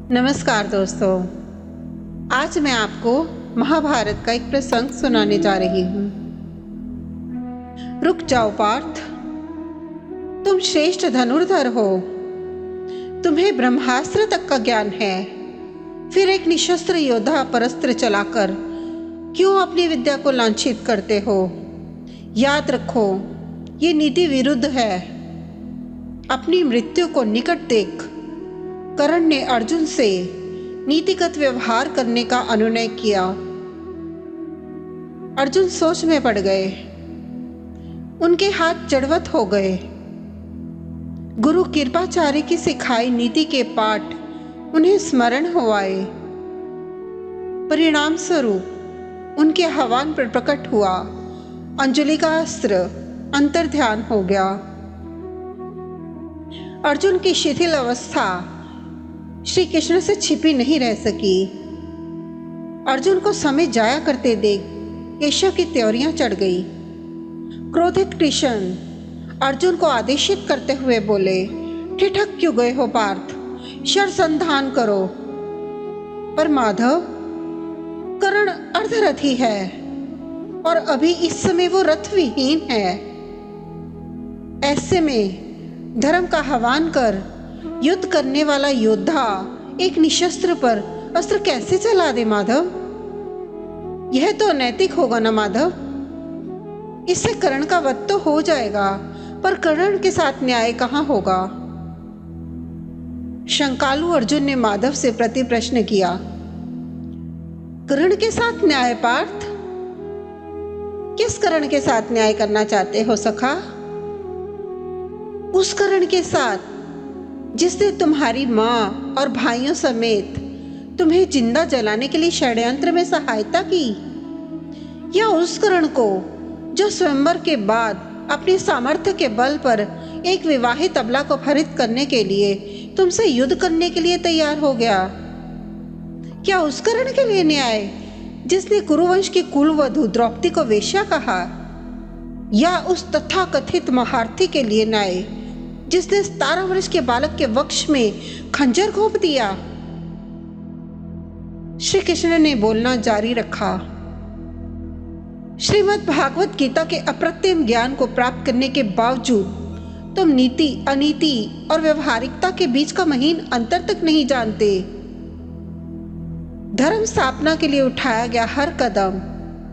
नमस्कार दोस्तों, आज मैं आपको महाभारत का एक प्रसंग सुनाने जा रही हूँ। रुक जाओ पार्थ, तुम श्रेष्ठ धनुर्धर हो, तुम्हें ब्रह्मास्त्र तक का ज्ञान है, फिर एक निशस्त्र योद्धा परस्त्र चलाकर क्यों अपनी विद्या को लांछित करते हो? याद रखो, ये नीति विरुद्ध है। अपनी मृत्यु को निकट देख कर्ण ने अर्जुन से नीतिगत व्यवहार करने का अनुनय किया। अर्जुन सोच में पड़ गए, उनके हाथ जड़वत हो गए। गुरु कृपाचार्य की सिखाई नीति के पाठ उन्हें स्मरण हो आए। परिणाम स्वरूप उनके आह्वान पर प्रकट हुआ अंजलि का अस्त्र अंतर्ध्यान हो गया। अर्जुन की शिथिल अवस्था श्री कृष्ण से छिपी नहीं रह सकी। अर्जुन को समय जाया करते देख केशव की त्योरियां चढ़ गई। क्रोधित कृष्ण अर्जुन को आदेशित करते हुए बोले, ठिठक क्यों गए हो पार्थ, शरसंधान करो। पर माधव, कर्ण अर्धरथी है और अभी इस समय वो रथ विहीन है। ऐसे में धर्म का आह्वान कर युद्ध करने वाला योद्धा एक निशस्त्र पर अस्त्र कैसे चला दे माधव? यह तो अनैतिक होगा ना माधव। इससे कर्ण का वध तो हो जाएगा, पर कर्ण के साथ न्याय कहां होगा? शंकालु अर्जुन ने माधव से प्रति प्रश्न किया। कर्ण के साथ न्याय पार्थ? किस कर्ण के साथ न्याय करना चाहते हो सखा? उस कर्ण के साथ जिसने तुम्हारी माँ और भाइयों समेत तुम्हें जिंदा जलाने के लिए षड्यंत्र में सहायता की, या उस कर्ण को जो स्वयंवर के बाद अपने सामर्थ्य के बल पर एक विवाहित अबला को हरित करने के लिए तुमसे युद्ध करने के लिए तैयार हो गया? क्या उस कर्ण के लिए न्याय जिसने कुरुवंश की कुलवधू द्रौपदी को वेश्या कहा, या उस तथाकथित महारथी के लिए न्याय जिसने 17 वर्ष के बालक के वक्ष में खंजर घोंप दिया? श्री कृष्ण ने बोलना जारी रखा। श्रीमद् भागवत गीता के अप्रतिम ज्ञान को प्राप्त करने के बावजूद तुम नीति, अनीति और व्यवहारिकता के बीच का महीन अंतर तक नहीं जानते। धर्म स्थापना के लिए उठाया गया हर कदम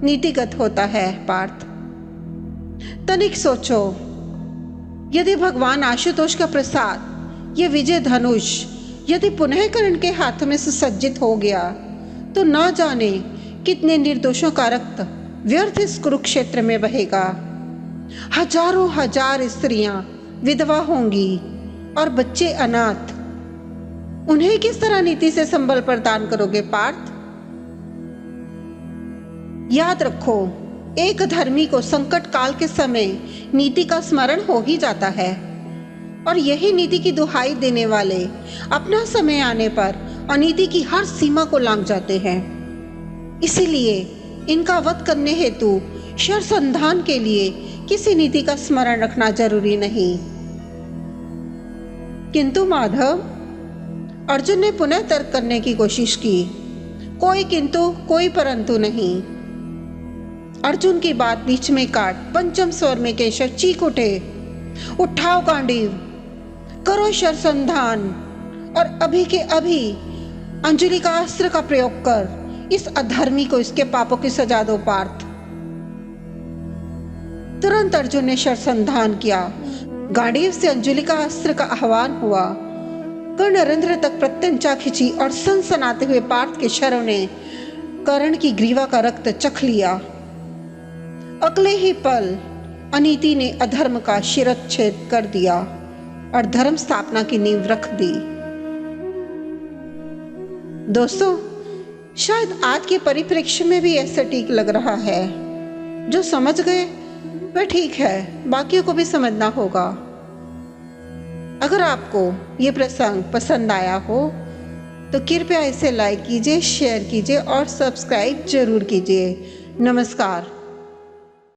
नीतिगत होता है पार्थ। तनिक सोचो, यदि भगवान आशुतोष का प्रसाद, ये विजय धनुष यदि पुनः कर्ण के हाथों में सुसज्जित हो गया, तो न जाने कितने निर्दोषों का रक्त व्यर्थ इस कुरुक्षेत्र में बहेगा। हजारों हजार स्त्रियां विधवा होंगी और बच्चे अनाथ। उन्हें किस तरह नीति से संबल प्रदान करोगे पार्थ? याद रखो, एक धर्मी को संकट काल के समय नीति का स्मरण हो ही जाता है, और यही नीति की दुहाई देने वाले अपना समय आने पर अनीति की हर सीमा को लांघ जाते हैं। इसीलिए इनका वध करने हेतु शरसंधान के लिए किसी नीति का स्मरण रखना जरूरी नहीं। किंतु माधव, अर्जुन ने पुनः तर्क करने की कोशिश की। कोई किंतु, कोई परंतु नहीं। अर्जुन की बात बीच में काट पंचम स्वर में केशव चीख उठे, उठाओ गांडीव, करो शरसंधान, और अभी के अभी अंजलि का अस्त्र का प्रयोग कर इस अधर्मी को इसके पापों की सजा दो पार्थ। तुरंत अर्जुन ने शरसंधान किया। गांडीव से अंजलि का अस्त्र का आह्वान हुआ। कर्णरंध्र तक प्रत्यंचा खिंची और सनसनाते हुए पार्थ के शरों ने कर्ण की ग्रीवा का रक्त चख लिया। अगले ही पल अनीति ने अधर्म का शिरच्छेद कर दिया और धर्म स्थापना की नींव रख दी। दोस्तों, शायद आज के परिप्रेक्ष्य में भी ऐसा ठीक लग रहा है। जो समझ गए वह ठीक है, बाकियों को भी समझना होगा। अगर आपको ये प्रसंग पसंद आया हो तो कृपया इसे लाइक कीजिए, शेयर कीजिए और सब्सक्राइब जरूर कीजिए। नमस्कार।